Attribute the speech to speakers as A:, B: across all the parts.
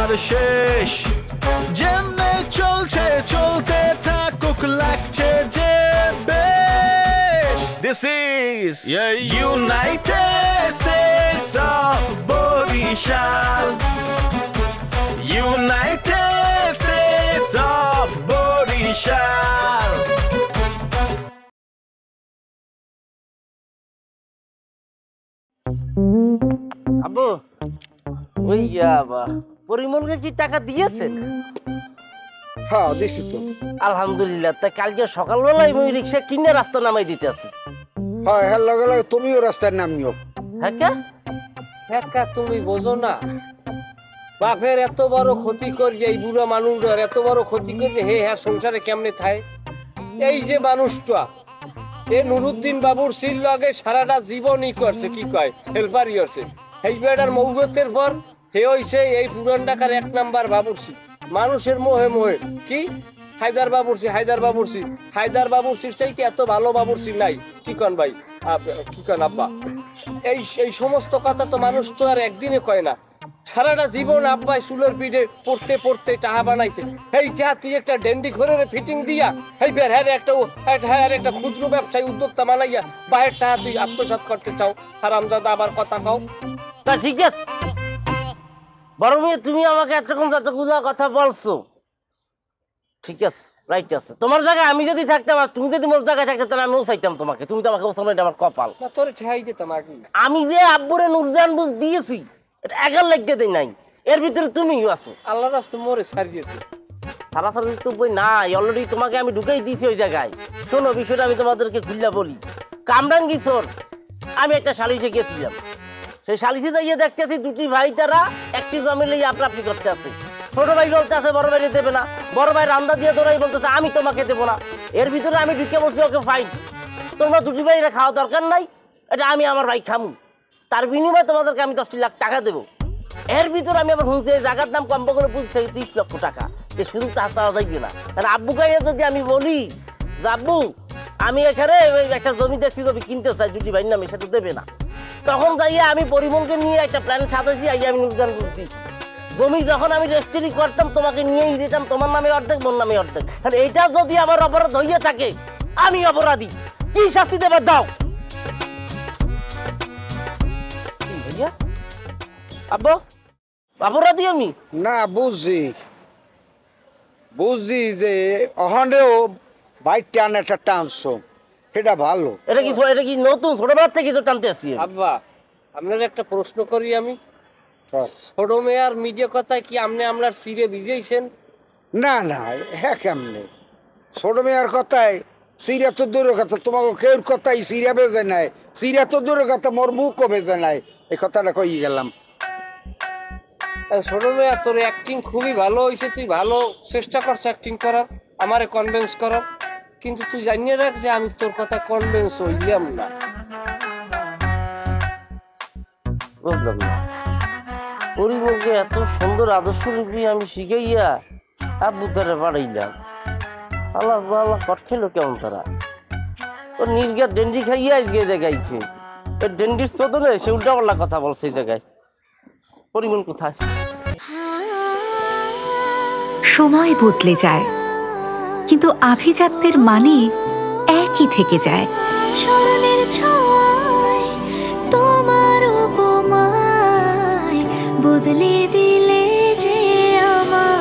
A: আর শেষ যেমনে চলছে চলতে থাকুক লাগছে যে বেশ This is United States of Borishal United States of Borishal
B: আব্বু ওই পরিমলকে কি টাকা দিয়েছেন?
C: হ্যাঁ দিছি তো।
B: আলহামদুলিল্লাহ। তা কালকে সকালবেলায় আমি রিক্সা কিনে রাস্তা নামাই দিতে আছি।
C: হ্যাঁ হ্যাঁ লগে লগে তুমিও রাস্তায় নামিও।
D: হ্যাঁ তুমি বোঝো না বাপের এত বড় ক্ষতি করি এই বুড়া মানুষটার এত বড় ক্ষতি করি হ্যাঁ সংসারে কেমনে থাকে? এই যে মানুষটা এ নুরুদ্দিন বাবুর সিল লগে সারাটা জীবনই করছে কি কয় হেল্পারই করছে এই বেটার মৌগতের পর হে হইছে এই পুরান ঢাকার 1 নাম্বার বাবুরসি মানুষের মোহে মোহে কি হায়দার বাবুরসির চাইতে এত ভালো বাবুরসি নাই কি কন ভাই কি কন আব্বা এই সমস্ত কথা তো মানুষ তো আর একদিনে কয় না সারাটা জীবন আব্বাই চুলের পিঠে পড়তে পড়তে টাহা বানাইছে এই টাহা তুই একটা ডেন্ডি ঘরের ফিটিং দিয়া এই বের একটা ক্ষুদ্র ব্যবসায়ী উদ্যোক্তা বানাইয়া বাহের টাহা তুই আত্মসাৎ করতে চাও হারামজাদা আবার কথা কও
B: তা ঠিক আছে বড় মেয়ে তুমি আমাকে এতক্ষণ যতগুলো কথা বলছো ঠিক আছে রাইট আছে তোমার জায়গায় আমি যদি থাকতাম আর তুমি যদি মোর জায়গায় থাকতে তাহলে আমিও চাইতাম তোমাকে তুমি তো আমাকে বলছো এটা আমার কপাল
D: না তোরে ঠেহাই দিতাম আগে
B: আমি যে আব্বুরে নুরজান বুঝ দিয়েছি এটা একার লাগতে দেই নাই এর ভিতরে তুমিও আছো
D: আল্লাহর রাস্তায় মোরে ছাড়িয়ে দিতে
B: সারাসারি তো বই নাই অলরেডি তোমাকে আমি ঢুকাই দিয়েছি ওই জায়গায় শোনো বিষয়টা আমি তোমাদেরকে খুললা বলি কামরাঙ্গি তোর আমি একটা সালিশে গিয়েছিলাম সেই সালিশে গিয়ে দেখতেছি দুটি ভাই তারা একটি জমি লিয়ে আপনি করতে আছে ছোট ভাই বলতে আছে বড় ভাই দেবে না বড় ভাই রান্দা দিয়ে দৌড়াই বলতেছে আমি তোমাকে দেবো না এর ভিতরে আমি ঢুকে বলছি ওকে ফাইন তোমরা দুটি ভাই এটা খাওয়া দরকার নাই এটা আমি আমার ভাই খামু তার বিনিময়ে তোমাদেরকে আমি 10 লাখ টাকা দেবো এর ভিতরে আমি আবার শুনছি এই জায়গার দাম কম করে বুঝছি 30 লক্ষ টাকা যে শুধু তা চাওয়া যাইবে না কারণ আব্বু গাইয়া যদি আমি বলি যে আব্বু আমি এখানে একটা জমি দেখছি জমি কিনতে চাই দুটি ভাইয়ের নামে সেটা দেবে না তখন যাইয়া আমি পরিমলকে নিয়ে একটা প্ল্যান সাজাইছি আইয়া আমি নুরজান বলছি জমি যখন আমি রেজিস্ট্রি করতাম তোমাকে নিয়েই দিতাম তোমার নামে অর্ধেক মোর নামে অর্ধেক আর এইটা যদি আমার অপরাধ হইয়া থাকে আমি অপরাধী কি শাস্তি দেবে দাও ভাইয়া আব্বু অপরাধী আমি
C: না বুঝছি যে অহনেও বাইক টান একটা টানছো এটা ভালো
B: এটা কি নতুন ছোটবেলা থেকে তো টানতে আসছি
D: আব্বা আপনার একটা প্রশ্ন করি আমি ছোট মেয়ার মিডিয়া কথায় কি আপনি আপনার সিরে ভিজেইছেন
C: না হ্যাঁ কেমনে ছোট মেয়ার কথায় সিরিয়া তো দূরের কথা তোমাকে কেউর কথাই সিরিয়া বেজে নাই সিরিয়া তো দূরের কথা মোর মুখও বেজে নাই এই কথাটা কই গেলাম
D: ছোট মেয়া তোর অ্যাক্টিং খুবই ভালো হয়েছে তুই ভালো চেষ্টা করছ অ্যাক্টিং করার আমারে কনভিন্স করার কিন্তু তুই জানিয়ে রাখ যে আমি তোর কথা কনভিন্স হইলাম না
B: বুঝলাম না পরিমলকে এত সুন্দর আদর্শ লিপি আমি শিখাইয়া আব্বুর দ্বারা বাড়াইলাম আল্লাহ আল্লাহ কট খেলো কেমন তারা ও নির্গা ডেন্ডি খাইয়া আজকে দেখাইছে ডেন্ডির তো নেই সে উল্টা পাল্লা কথা বলছে এই জায়গায় পরিমল কোথায়
E: সময় বদলে যায় কিন্তু আভিজাত্যের মানে একই থেকে যায় স্মরণের ছোঁয়ায় তোমার উপমায় বদলে দিলে যে আমার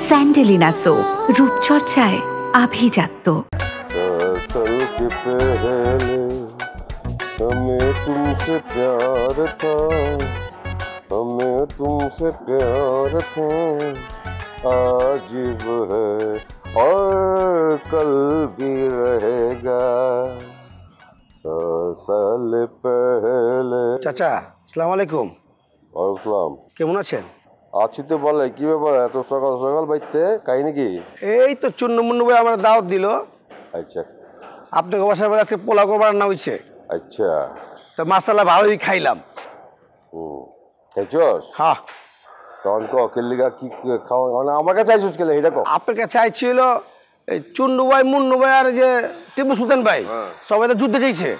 E: স্যান্ডেলিনা সো রূপচর্চায় আভিজাত্য
F: हमें तुमसे प्यार था हमें तुमसे प्यार था आज वो है और कल भी रहेगा 100 साल पहले
C: চাচা আসসালামু আলাইকুম
F: ওয়ালাইকুম
C: কেমন আছেন
F: আছি তো বলে কি ব্যাপার এত সকাল সকাল বাইতে কাহিনী কি
C: এই তো চুন্নমুন্নু ভাই আমার দাওয়াত দিল
F: আচ্ছা
C: আপনাকে বাসায় বলে আজকে পোলাও করবার রান্না হয়েছে
F: আচ্ছা
C: তো মাসালা ভালোই খাইলাম
F: খাইছস
C: হ্যাঁ
F: তখন কেলিগা কি খাওয়া মানে আমার কাছে চাইছিস কেলে এটা কো
C: আপনার কাছে চাইছিল এই চুন্নু ভাই মুন্নু ভাই আর যে টিপু সুলতান ভাই সবাই তো যুদ্ধে চাইছে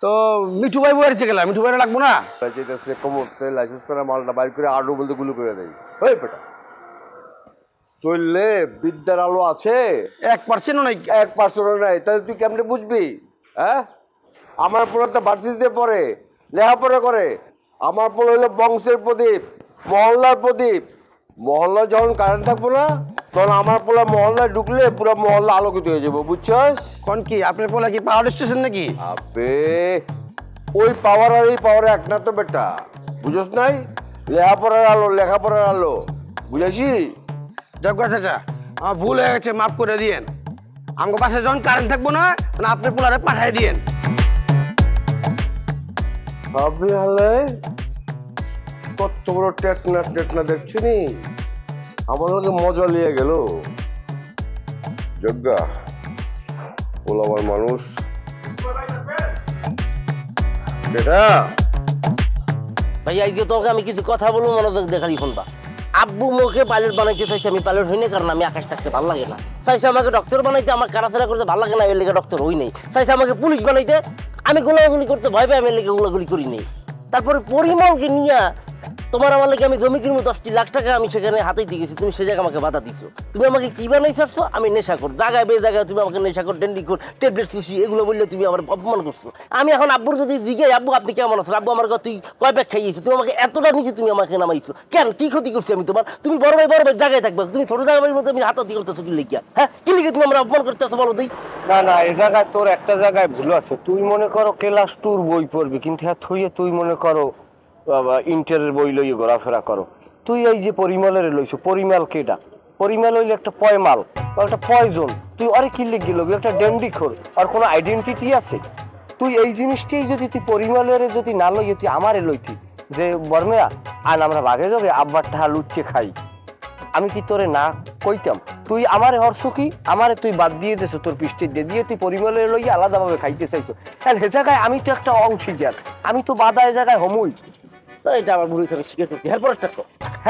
G: তো মিঠু ভাই বইয়েছে গেলাম, মিঠু ভাইরা লাগবো না?
F: যেটা কমতে লাইসেন্স করা মালটা বাইর করে আড্ডো বলতে গুলো করে দেয়। ওই বেটা চললে বিদ্যার আলো আছে
G: 1%ও নাই।
F: 1%ও নাই, তাহলে তুই কেমনে বুঝবি? হ্যাঁ, আমার পোলা তো ভার্সিটিতে পড়ে, লেখাপড়া করে। আমার পোলা হলো বংশের প্রদীপ, মহল্লার প্রদীপ। মহল্লা যখন কারেন্ট থাকবো না, তখন আমার পোলা মহল্লায় ঢুকলে পুরো মহল্লা আলোকিত হয়ে যাবো, বুঝছস?
G: কোন কি আপনার পোলা কি পাওয়ার স্টেশন নাকি?
F: আবে ওই পাওয়ার আর এই পাওয়ার এক না তো বেটা, বুঝছ নাই? লেখাপড়ার আলো, লেখাপড়ার আলো, বুঝাইছি?
G: জগ্গা চাচা আমার ভুল হয়ে গেছে, মাফ করে দিয়েন। আমার পাশে যখন কারেন্ট থাকবো না, আপনার পোলারে পাঠাই দিয়েন।
F: ভাবলি হলে কত বড় টেটনা টেটনা দেখছি নি, আমার লোকে মজা লিয়ে গেল। যজ্ঞা পোলাবার মানুষ বেটা।
B: ভাইয়া এই যে তোকে আমি কিছু কথা বলবো, মনোযোগ দেখালি শুনবা। আব্বু মুখে পাইলট বানাইতে চাইছে, আমি পাইলট হই না, কারণ আমি আকাশ থাকতে ভালো লাগে না। চাইছে আমাকে ডক্টর বানাইতে, আমার কারাচারা করতে ভালো লাগে না, এর লেগে ডক্টর হই নাই। চাইছে আমাকে পুলিশ বানাইতে, আমি গোলাগুলি করতে ভয় পাই, আমি এর লেগে গোলাগুলি করি নাই। তারপরে পরিমলকে নিয়ে তোমার আমার লেগে আমি জমি কিনবো 10 লাখ টাকা, আমি সেখানে হাতেই দিয়ে গেছি, তুমি সে জায়গায় আমাকে বাধা দিছো। তুমি আমাকে কি বানাই চাচ্ছো? আমি নেশা কর, জায়গায় বে জায়গায় তুমি আমাকে নেশা কর, ডেন্ডি কর, ট্যাবলেট সুসি এগুলো বললে তুমি আমার অপমান করছো। আমি এখন আব্বুর যদি জিজ্ঞাসা, আব্বু আপনি কেমন আছেন? আব্বু আমার তুই কয় প্যাক খাইয়েছো, তুমি আমাকে এতটা নিচে তুমি আমাকে নামাইছো কেন? কি ক্ষতি করছি আমি তোমার? তুমি বড় ভাই জায়গায় থাকবে, তুমি ছোট জায়গার মধ্যে আমি হাতাহাতি করতেছো কি লিখিয়া? হ্যাঁ, কি লিখে তুমি আমরা অপমান করতেছো বলো দিই?
D: না না, এই জায়গায় তোর একটা জায়গায় ভুল আছে। তুই মনে করো ক্লাস 2 বই পড়বি, কিন্তু হ্যাঁ থইয়ে তুই মনে করো ইন্টারের বই লইয়ে ঘোরাফেরা করো। তুই এই যে পরিমলের লইছো, পরিমল কেটা? পরিমল হইলে একটা পয়মাল, একটা পয়জন। তুই আরে কি লিখ গেল একটা ডেন্ডি খোর, আর কোনো আইডেন্টিটি আছে? তুই এই জিনিসটাই যদি তুই পরিমলের যদি না লইয়ে তুই আমারে লইতি, যে বর্মেয়া আন আমরা ভাগে যাবে আব্বার টাহা লুটকে খাই, আমি কি তোরে না কইতাম? তুই আমারে হরছো কি? আমারে তুই বাদ দিয়ে দেছো, তোর পৃষ্ঠে দিয়ে তুই পরিমলের লইয়া আলাদাভাবে খাইতে চাইছো। হ্যাঁ, হে জায়গায় আমি তো একটা অংশীদার, আমি তো বাধা এ জায়গায় হমুই।
B: এটা আমার ভুল হিসাবে স্বীকার করছি।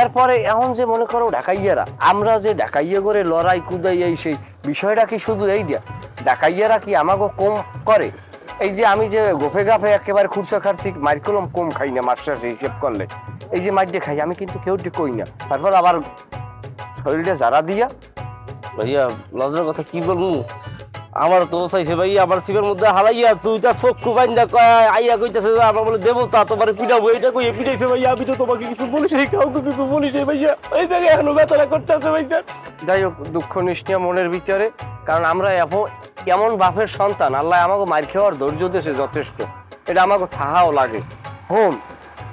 D: এরপরে এখন যে মনে করো ডাকাইয়ারা, আমরা যে ডাকাইয়া করে লড়াই কুদাই, এই সেই বিষয়টা কি শুধু এই দিয়া? ডাকাইয়ারা কি আমাকে কম করে? এই যে আমি যে গোফে গাফে একেবারে খুরসা খাচ্ছি, মার কলম কম খাই না, মাস্টার হিসেব করলে এই যে মাইরটা খাই, আমি কিন্তু কেউ কই না। তারপর আবার শরীরটা যারা দিয়া।
B: ভাইয়া লজ্জার কথা কি বলবো, আমার তো চাইছে ভাই আমার সিপের মধ্যে হালাইয়া তুই তার চক্ষু বাইন্দা আইয়া কইতেছে যে আমার বলে দেবতা তোমার পিটাবো, এটা কইয়ে পিটাইছে ভাইয়া। আমি তো তোমাকে কিছু বলিস নাই, কাউকে কিছু বলিস নাই ভাইয়া, এই জায়গায় এখনো ব্যথাটা করতেছে ভাইয়া।
D: যাই হোক, দুঃখ নিশ্চয় মনের ভিতরে, কারণ আমরা এমন বাপের সন্তান, আল্লাহ আমাকে মার খাওয়ার ধৈর্য দিয়েছে যথেষ্ট, এটা আমাকে ঠাহাও লাগে। হোম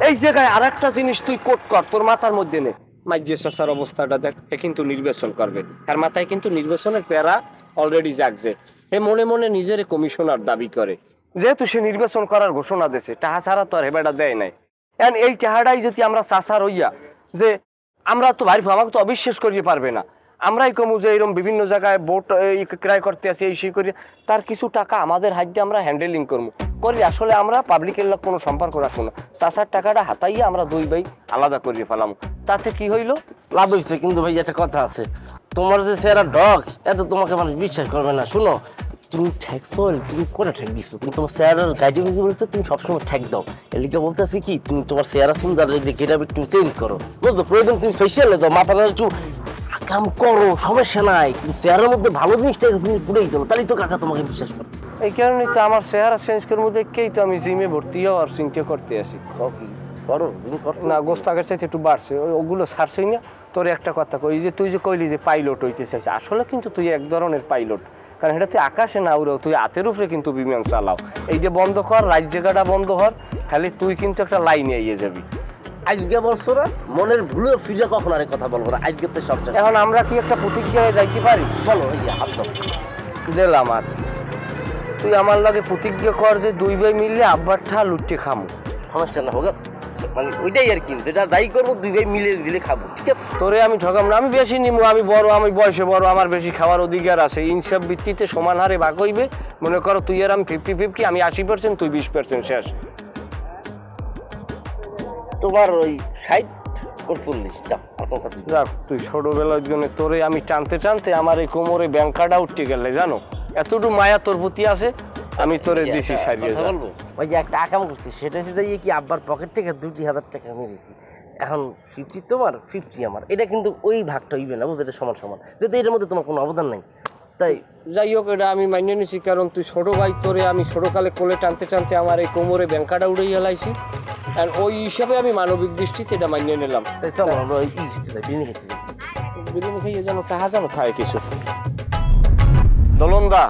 D: এই জায়গায় আর একটা জিনিস তুই কোট কর, তোর মাথার মধ্যে নে, মাইজে চাচার অবস্থাটা দেখ, এ কিন্তু নির্বাচন করবে, তার মাথায় কিন্তু নির্বাচনের প্যারা অলরেডি জাগছে। হে মনে মনে নিজের কমিশনার দাবি করে, যেহেতু সে নির্বাচন করার ঘোষণা দিয়েছে, টাহা ছাড়া তো আর হেবাটা দেয় নাই। এই টাহাটাই যদি আমরা চাচার হইয়া যে আমরা তো ভাই আমাকে তো অবিশ্বাস করিয়ে পারবে না, আমরাই কমু যে এরকম বিভিন্ন জায়গায় ভোট ক্রয় করতে আসি, এই সেই করি, তার কিছু টাকা আমাদের হাত দিয়ে আমরা হ্যান্ডেলিং করবো করি। আসলে আমরা পাবলিকের লোক কোনো সম্পর্ক রাখবো না, চাচার টাকাটা হাতাইয়া আমরা দুই ভাই আলাদা করিয়ে ফেলাম, তাতে কি হইলো?
B: লাভ হয়েছে। কিন্তু ভাই একটা কথা আছে, তোমার যে সেরা ডগ এত তোমাকে মানুষ বিশ্বাস করবে না। শুনো, তুমি ঠেকছো, তুমি করে ঠেক দিচ্ছ, তুমি তোমার চেহারার গাইডে বলছো তুমি সবসময় ঠেক দাও। এলিকে বলতেছি কি, তুমি তোমার চেহারা সুন্দর এটা একটু চেঞ্জ করো, বুঝলো? প্রয়োজন তুমি ফেসিয়ালে দাও, মাথাটা একটু কাম করো, সমস্যা নাই, কিন্তু চেহারার মধ্যে ভালো জিনিসটা তুমি পুরেই দাও, তাহলেই তো কাকা তোমাকে বিশ্বাস করো।
D: এই কারণে তো আমার চেহারা চেঞ্জ করার মধ্যে কেই তো আমি জিমে ভর্তি হওয়ার চিন্তা করতে আসি।
B: করো
D: না, গোস্ত আগের চাইতে একটু বাড়ছে, ওগুলো ছাড়ছেই না। তোর একটা কথা কই, যে তুই যে কইলি যে পাইলট হইতে চাইছিস, আসলে কিন্তু তুই এক ধরনের পাইলট, কারণ এটা তুই আকাশে না উড়াও, তুই হাতের উপরে কিন্তু বিমান চালাও। এই যে বন্ধ কর, রাইট জায়গাটা বন্ধ কর, খালি তুই কিন্তু একটা লাইনে এগিয়ে যাবি।
B: আজকে বলছো না, মনের ভুলে ফিরে কখন আর কথা বলবো না, আজকে তো সব।
D: এখন আমরা কি একটা প্রতিজ্ঞায় যাইতে পারি?
B: বলো ভাইয়া, হাত দাও।
D: দিলাম। আর তুই আমার লাগে প্রতিজ্ঞা কর যে দুই ভাই মিললে আব্বার ঠা লুটে খামো।
B: সমস্যা না হোক, মানে ওইটাই আর কি, যেটা দায়ী করবো দুই ভাই মিলে দিলে খাবো, ঠিক আছে?
D: তোরে আমি ঠকাম না, আমি বেশি নিবো, আমি বড়, আমি বয়সে বড়, আমার বেশি খাওয়ার অধিকার আছে। ইনসাফ ভিত্তিতে সমান হারে ভাগ হইবে। মনে করো তুই আর আমি 50-50, আমি 80%, তুই 20%, শেষ।
B: তোমার ওই 60 ওর 40
D: যাক, তুই ছোটবেলার জন্য তোরে আমি টানতে টানতে আমার এই কোমরে ব্যাংকাটা উঠতে গেলে, জানো এতটুকু মায়া তোর প্রতি আছে। আমি তোরে দিছি সারিয়ে
B: কথা বলবো ওই যে একটা আকাম করছি সেটা হচ্ছে যে কি আব্বার পকেট থেকে 2000 টাকা মেরেছি এখন 50 তোমার 50 আমার এটা কিন্তু ওই ভাগটা হইবে না বুঝলে সমান সমান যেহেতু এটার মধ্যে তোমার কোনো অবদান নাই তাই
D: যাই হোক এটা আমি মান্য নিছি কারণ তুই ছোট ভাই তোরে আমি ছোটকালে কোলে টানতে টানতে আমার এই কোমরে ব্যাংকাটা উড়ে গেলাইছি আর ওই হিসাবে আমি মানবিক দৃষ্টিতে এটা মান্য নিলাম
B: তাই চলো আমরা ওই বিরিয়ানি খেতে যাই
D: বিরিয়ানি খাইয়ে যেন টাহা যেন খায় কিছু দলন্দা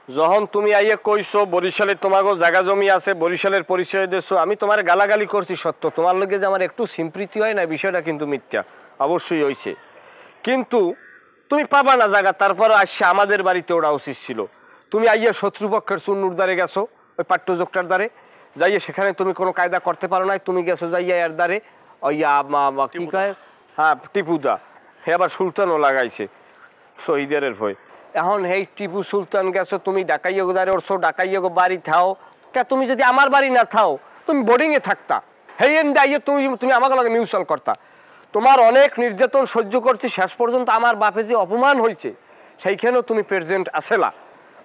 D: যখন তুমি আইয়ে কইছো বরিশালে তোমাগো জায়গা জমি আছে বরিশালের পরিচয় দিছো আমি তোমার গালাগালি করছি সত্য তোমার লগে যে আমার একটু সিম্প্রীতি হয় না বিষয়টা কিন্তু মিথ্যা অবশ্যই হয়েছে কিন্তু তুমি পাবা না জায়গা তারপর আসছে আমাদের বাড়িতে ওরা উচিত ছিল তুমি আইয়া শত্রুপক্ষের চুন্নুর দ্বারে গেছো ওই পাট্যযোগটার দ্বারে যাইয়ে সেখানে তুমি কোনো কায়দা করতে পারো না তুমি গেছো যাইয়া এর দ্বারে ওই কি কয় হ্যাঁ টিপুদা হে আবার সুলতানও লাগাইছে শহীদের ভয় এখন হেই টিপু সুলতান গেছো তুমি ডাকাইয়া দ্বারে ওরছো ডাকাইয়া বাড়ি থাও কে তুমি যদি আমার বাড়ি না থাও তুমি বোর্ডিংয়ে থাকতা হেই এন দাইয়ে তুমি আমাকে লগে মিউচুয়াল করতা তোমার অনেক নির্যাতন সহ্য করছি শেষ পর্যন্ত আমার বাপে যে অপমান হয়েছে সেইখানেও তুমি প্রেজেন্ট আসেলা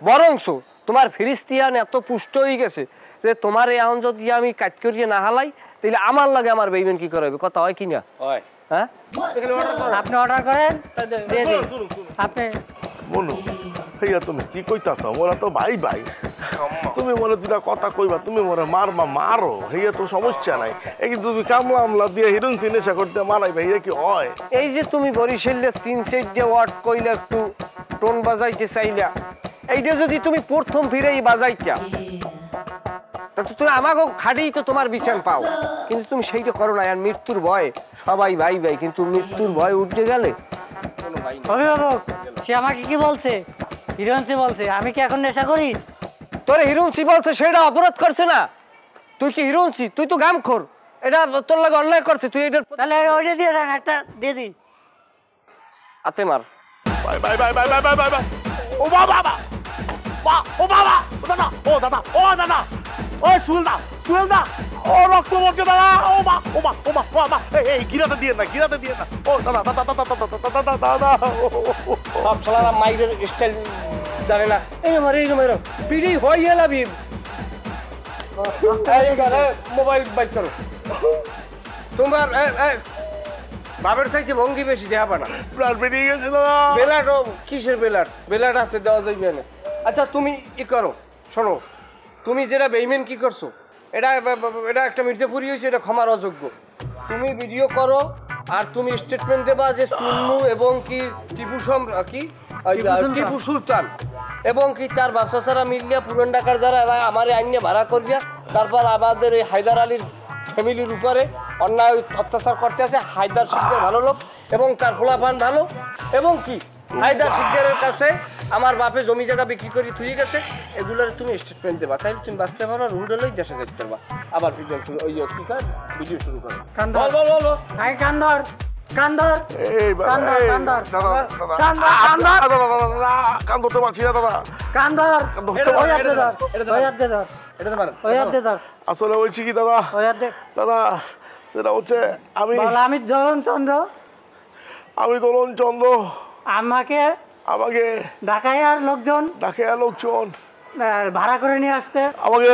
D: বরংস তোমার ফিরিস্তিয়ান এত পুষ্ট হয়ে গেছে যে তোমার এখন যদি আমি কাজ করিয়ে না হালাই তাহলে আমার লাগে আমার বেইমেন কি করাবে কথা হয় কি না হ্যাঁ
H: আপনি অর্ডার করেন আপনি
A: মনু ভাইয়া তুমি কি কইতাছ ওরা তো ভাই ভাই তুমি মনে দুটা কথা কইবা তুমি মনে মারো হইয়া তো সমস্যা নাই এই কিন্তু তুমি কামলা আমলা দিয়ে হিরুন নেশা করতে মারাই ভাইয়া কি হয়
D: এই যে তুমি বরিশালে 3-4 ওয়াট কইলা একটু টোন বাজাইতে চাইলা এইটা যদি তুমি প্রথম ফিরেই বাজাইতা তা তো তুমি আমাকে খাটেই তো তোমার বিচার পাও কিন্তু তুমি সেইটা করো না আর মৃত্যুর ভয় সবাই ভাই ভাই কিন্তু মৃত্যুর ভয় উঠে গেলে
H: অভিভাবক সে আমাকে কি বলছে হিরোইনসি বলছে আমি কি এখন নেশা করি
D: তোর হিরোইনসি বলছে সেটা অপরাধ করছে না তুই কি হিরোইনসি তুই তো গামখোর এটা তোর লাগে অন্যায় করছে তুই এটা
H: তাহলে ওইটা দিয়ে দেন একটা দিয়ে দিই
D: আতে মার
A: বাই বাই বাই বাই বাই বাই বাই বাই ও বাবা বাবা ও বাবা ও দাদা ও দাদা ও সুলদা ও রক্ত পড়ছে দাদা ও মা ও মা ও মা ও মা এই গিরাতে দিয়ে না ও দাদা দাদা দাদা দাদা
D: সব শালারা মাইরের স্টাইল জানে না এই মারো পিড়ি হয়ে গেলাবি মোবাইল বাইক করো তোমার বাবার চাইতে ভঙ্গি বেশি দেখা পানা
A: ব্লাড বেরিয়ে গেছে দাদা
D: বেলাট কিসের বেলাট আছে দেওয়া যাইবে না আচ্ছা তুমি ই করো শোনো তুমি যেটা বেইমেন কি করছো এটা একটা মির্জাপুরি হয়েছে এটা ক্ষমার অযোগ্য তুমি ভিডিও করো আর তুমি স্টেটমেন্ট দেবা যে চুন্নু এবং কি টিপু সুলতান এবং কি তার ব্যবসা ছাড়া মিলিয়া পুরান ঢাকার যারা এরা আমার আইনে ভাড়া করিয়া তারপর আমাদের এই হায়দার আলীর ফ্যামিলির উপরে অন্যায় অত্যাচার করতে আছে হায়দার শিকদার ভালো লোক এবং তার ফোলাফান ভালো এবং কি হায়দার শিকদারের কাছে আমার বাপে জমি জায়গা বিক্রি করে থুয়ে গেছে এগুলোর তুমি স্টেটমেন্ট দেবা তাহলে তুমি বাঁচতে পারো আর রুডেলই দেশে যেতে পারবা আবার ভিডিও শুরু ওই কি কর ভিডিও শুরু করো বল
H: কান্দর
A: এই কান ধরতে পারছি না দাদা আসলে বলছি কি দাদা দাদা সেটা হচ্ছে
H: আমি দোলন চন্দ্র আমাকে ঢাকাইয়ার লোকজন ভাড়া করে নিয়ে আসছে
A: আমাকে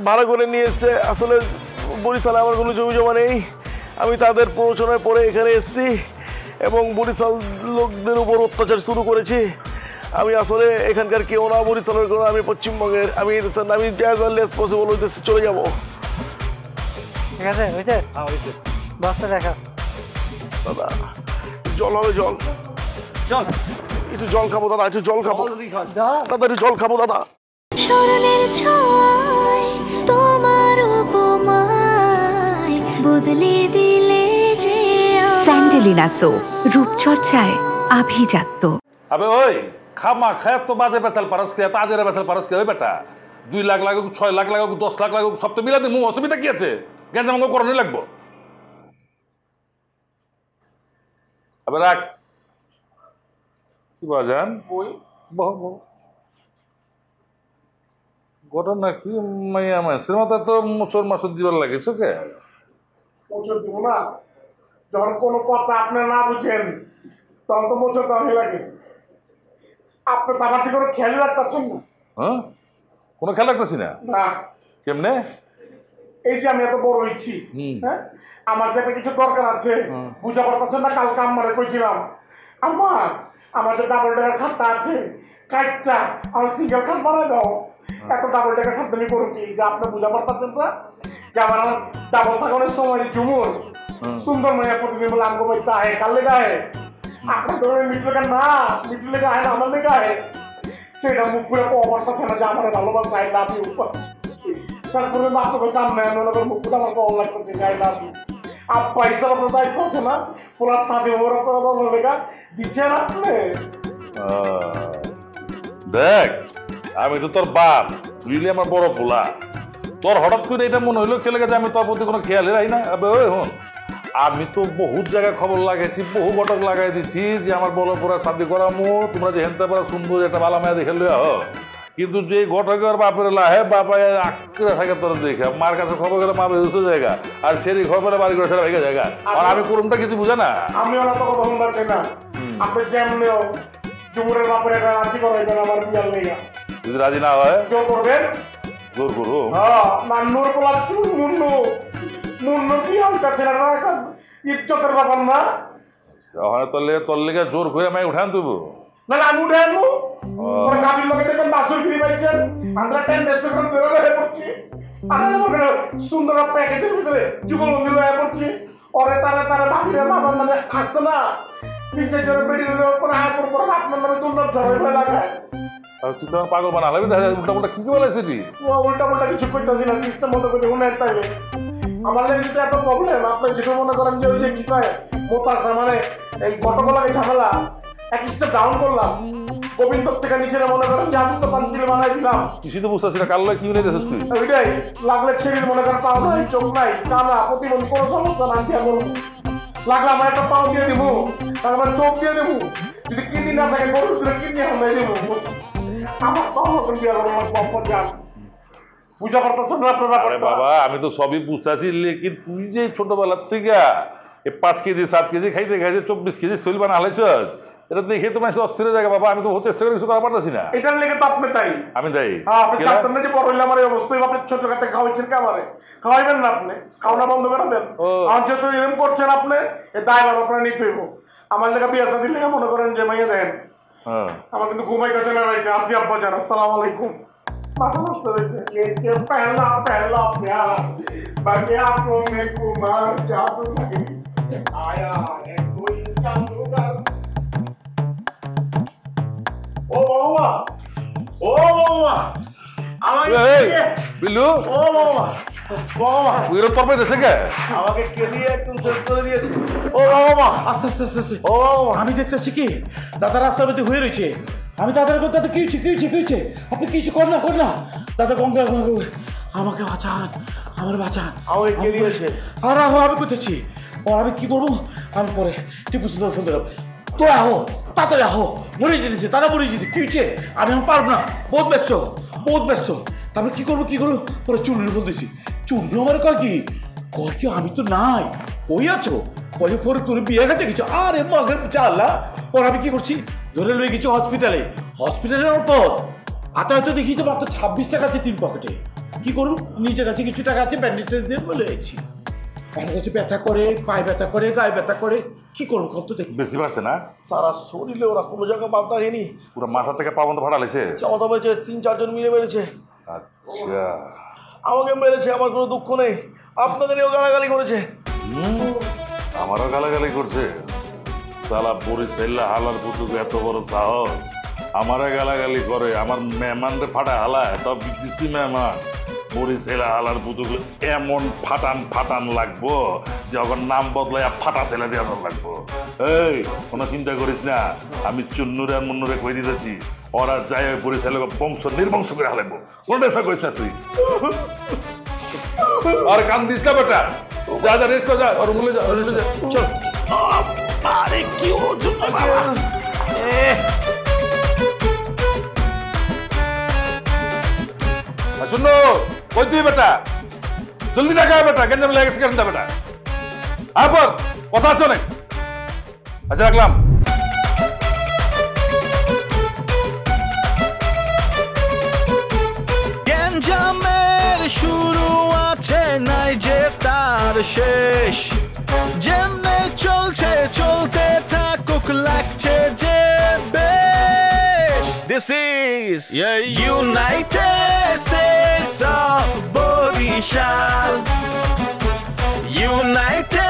A: ভাড়া করে নিয়ে এসছে আসলে বরিশালে আমার কোনো জমি জমা নেই আমি তাদের প্ররোচনায় পড়ে এখানে এসেছি এবং বরিশাল লোকদের উপর অত্যাচার শুরু করেছি আমি আসলে এখানকার কেউ না বরিশালের কোনো আমি পশ্চিমবঙ্গের আমি অ্যাজ আর্লি অ্যাজ পসিবল ওই দেশে চলে যাবো
H: ঠিক আছে হয়েছে বস্তা দেখা
A: দাদা জল হবে জল একটু জল খাবো দাদা একটু জল খাবো দাদা একটু জল খাবো দাদা
I: স্মরণের ছোঁয়ায় তোমার উপমায় বদলে দিলে যে
E: স্যান্ডেলিনা সো রূপচর্চায় আভিজাত্য
J: আবে ওই খামা খায় তো বাজে বেচাল পারস কে এত আজের বেচাল পারস কে ওই বেটা 2 লাখ লাগুক 6 লাখ লাগুক 10 লাখ লাগুক সব তো মিলা দিমু অসুবিধা কি আছে জ্ঞান জামাঙ্গ করণই লাগবো আবে রাখ কি বাজান ঘটনা কি মাইয়া মাসের মাথা তো মোচর দিবার লাগিস কে
K: মোচর দিব না যখন কোনো কথা আপনি না বুঝেন তখন তো মোচর দামি লাগে আপনি ব্যাপারটি করে খেয়াল রাখতেছেন না
J: হ্যাঁ কোনো খেয়াল রাখতেছি না
K: না
J: কেমনে
K: এই যে আমি এত বড় হয়েছি হ্যাঁ আমার যে একটা কিছু দরকার আছে বুঝা পড়তেছেন না কালকে আমারে কইছিলাম আমার যে ডাবল ডেকার খাটটা আছে কাটটা আমার সিঙ্গেল খাট বানাই দাও এত ডাবল ডেকার খাট তুমি করো কি যে আপনি বুঝা পড়তেছেন না যে আমার ডাবল থাকানোর সময় ঝুমুর সুন্দর মাইয়া প্রতিদিন বলে আমগো বাইতে আহে কাল লেগে আহে আপনার তো মিটু লেখা না মিটু লেখা আহে না আমার লেগে আহে সেটা মুখ পুরো পড়তেছে না যে আমার ভালোবাসা আই লাভ ইউ তারপরে আপনাকে সামনে মনে মুখটা আমার ভালো লাগতেছে আই লাভ ইউ আপা হিসাব আপনার দায়িত্ব আছে না পুরা সাথে ওরা করে দাও লেখা দিচ্ছেন আপনি
J: দেখ আমি তো তোর বাপ তুই আমার বড় পোলা তোর হঠাৎ করে এটা মনে হইলো খেলে গেছে আমি তোর প্রতি কোনো খেয়ালই রাখি না ওই হন আমি তো বহুত জায়গায় খবর লাগাইছি বহু ঘটক লাগাই দিচ্ছি যে আমার বড় পোড়া শাদি করামো তোমরা যে হেনতে পারো সুন্দর একটা ভালো মেয়ে দেখে লইয়া হো কিন্তু যে ঘটকের বাপের লাহে বাবা আঁকড়ে থাকে তোর দেখে মার কাছে খবর গেলে মা বেরোছে জায়গা আর সেরি খবর বাড়ি করে সেটা ভেঙে জায়গা আর আমি কোনটা কিছু বুঝে না
K: আমি ওরা তো কথা শুনতে চাই না আপনি যেমনিও জুমুরের বাপের একটা রাজি করাইবেন আমার বিয়ার লেগা
J: যদি রাজি না হয়
K: জোর করবেন
J: জোর করবো
K: হ্যাঁ নান্নুর পোলা চুল মুন্নু কি হালকা ছেলেরা একটা ইজ্জতের ব্যাপার না
J: ওখানে তোর লেগে জোর করে আমি উঠান দেবো
K: না আমি উঠে আনবো ওরা কাবির লোকে দেখবেন বাসুর ফিরে পাইছেন আমরা 10 রেস্টুরেন্ট ধরে হয়ে পড়ছি আর আমরা সুন্দর প্যাকেজের ভিতরে যুগল মিল হয়ে পড়ছি ওরে তারা বাকিরা বাবার মানে আসছে না 3-4 জনের বেরিয়ে হলো কোনো আয় পর আপনার নামে দুর্নাম ঝড়ে হয়ে লাগায়
J: তুই তো পাগল বানা লাগবে উল্টা উল্টা কি বলে সেটি
K: উল্টা উল্টা কিছু করতেছি না সিস্টেম মতো করে উন্নয়ন তাইলে আমার লাগে যদি এত প্রবলেম আপনি যেটা মনে করেন যে ওই যে কি কয় মোতাসা মানে এই গতকালকে ঝামেলা এক স্টেপ ডাউন করলাম গোবিন্দ থেকে নিচে মনে করেন যে আমি তো পাঞ্চিল বানাই দিলাম
J: কিছু তো বুঝতেছি না কালো কি বলে দিয়েছিস তুই
K: ওইটাই লাগলে ছেড়ে মনে করেন পাও নাই চোখ নাই কানা প্রতিবন্ধী কোনো সমস্যা না দিয়ে বলবো লাগলে আমার একটা পাও দিয়ে দেবো তারপর চোখ দিয়ে দেবো যদি কিডনি না থাকে গরু দিলে কিডনি হামলাই দেবো আমার পাও দিয়ে আমার পম্পর যান বুঝা পারতেছেন না আপনারা
J: আরে বাবা আমি তো সবই বুঝতেছি লেকিন তুই যে ছোটবেলার থেকে 5 কেজি 7 কেজি খাইতে 24 কেজি শৈল বানা হালাইছস এটা দেখে তো মানুষ অস্থির জায়গা বাবা আমি তো চেষ্টা করে কিছু করা পারতেছি না
K: এটার লেগে তো আপনি তাই
J: আমি তাই
K: আপনি জানতেন না যে বড় হইলে আমার এই অবস্থায় আপনি ছোট কাতে খাওয়াইছেন কামারে খাওয়াইবেন না আপনি খাওয়ানো বন্ধ করে দেন আর যেহেতু এরকম করছেন আপনি এই দায়ভার আপনার নিতে হইব আমার লেগে বিয়ে শাদীর লেগে মনে করেন যে মাইয়া দেন আমার কিন্তু ঘুমাইতেছে না রাইতে আসি আব্বা জান আসসালামু আলাইকুম মাথা নষ্ট হয়েছে লেকে পহলা প্यार बाकी आपको में कुमार जादू लगे आया है कोई जादूगर ও বাবা ও বাবা আমাকে
J: বিল্লু
K: ও বাবা বাবা
J: তুই এর তোর পেয়েছে কে
K: আমাকে কে দিয়ে একটু সেট করে দিয়েছে ও বাবা আস্তে আস্তে আস্তে ও আমি দেখতেছি কি দাদা রাস্তার মধ্যে হয়ে রয়েছে আমি দাদার কথা তো কি আপনি কিছু কর না দাদা গঙ্গা আমাকে বাঁচান আমার বাঁচান আমাকে কে দিয়েছে আর আমি করতেছি ও আমি কি করবো আমি পরে টিপু সুন্দর ফোন দিলাম তো আহো তাড়াতাড়ি আহো মরে যেতেছে তারা মরে যেতে কি হচ্ছে আমি এখন পারবো না বহুত ব্যস্ত তারপরে কি করবো পরে চুন্ডু ফোন দিছি চুন্ডু আমার কয় কি আমি তো নাই কই আছো কয়ে পরে তোর বিয়ে খাতে গেছো আরে মগের চাল্লা পরে আমি কি করছি ধরে লয়ে গেছি হসপিটালে পর হয়তো দেখি যে মাত্র 26 টাকা আছে 3 পকেটে কি করবো নিজের কাছে কিছু টাকা আছে ব্যান্ডেজ দিয়ে বলে এসেছি আমার কাছে ব্যথা করে পায়ে ব্যথা করে গায়ে ব্যথা করে কি করবো কত দেখি
J: বেশি পারছে না
A: সারা শরীরে ওরা কোনো জায়গায় বাদ রাখেনি
J: পুরো মাথা থেকে পা পর্যন্ত ফাটা লেছে
A: চামতা মেরেছে 3-4 জন মিলে মেরেছে
J: আচ্ছা
A: আমাকে মেরেছে আমার কোনো দুঃখ নেই আপনাকে নিয়েও গালাগালি করেছে
J: আমারও গালাগালি করছে সালা বরিশাল্লা হালার পুতুক এত বড় সাহস আমারে গালাগালি করে আমার মেহমানরে ফাটা হালায় তব বিদেশি মেহমান বরিশাল্লা হালার পুতুক এমন ফাটান লাগবো যে ওর নাম বদলায় ফাটা ছেলে দেওয়া লাগবো এই কোনো চিন্তা করিস না আমি চুন্নুরে আর মুন্নুরে কই দিতেছি ওরা যায় বরিশালে বংশ নির্বংশ করে হালাইবো কোনো নেশা করিস না তুই আর কান দিস না বেটা যা রেস্ট কর যা আর রুমে যা চল
A: আরে কি হচ্ছে বাবা
J: শুনো কই তুই বেটা জলদি টাকা বেটা গেঞ্জাম লেগে গেছে কেন বেটা আবার কথা আছে অনেক আচ্ছা রাখলাম
L: গ্যাঞ্জামের শুরু আছে নাই যে তার শেষ যেমনে চলছে চলতে থাকুক লাগছে যে বেশ This is United States of Borishal United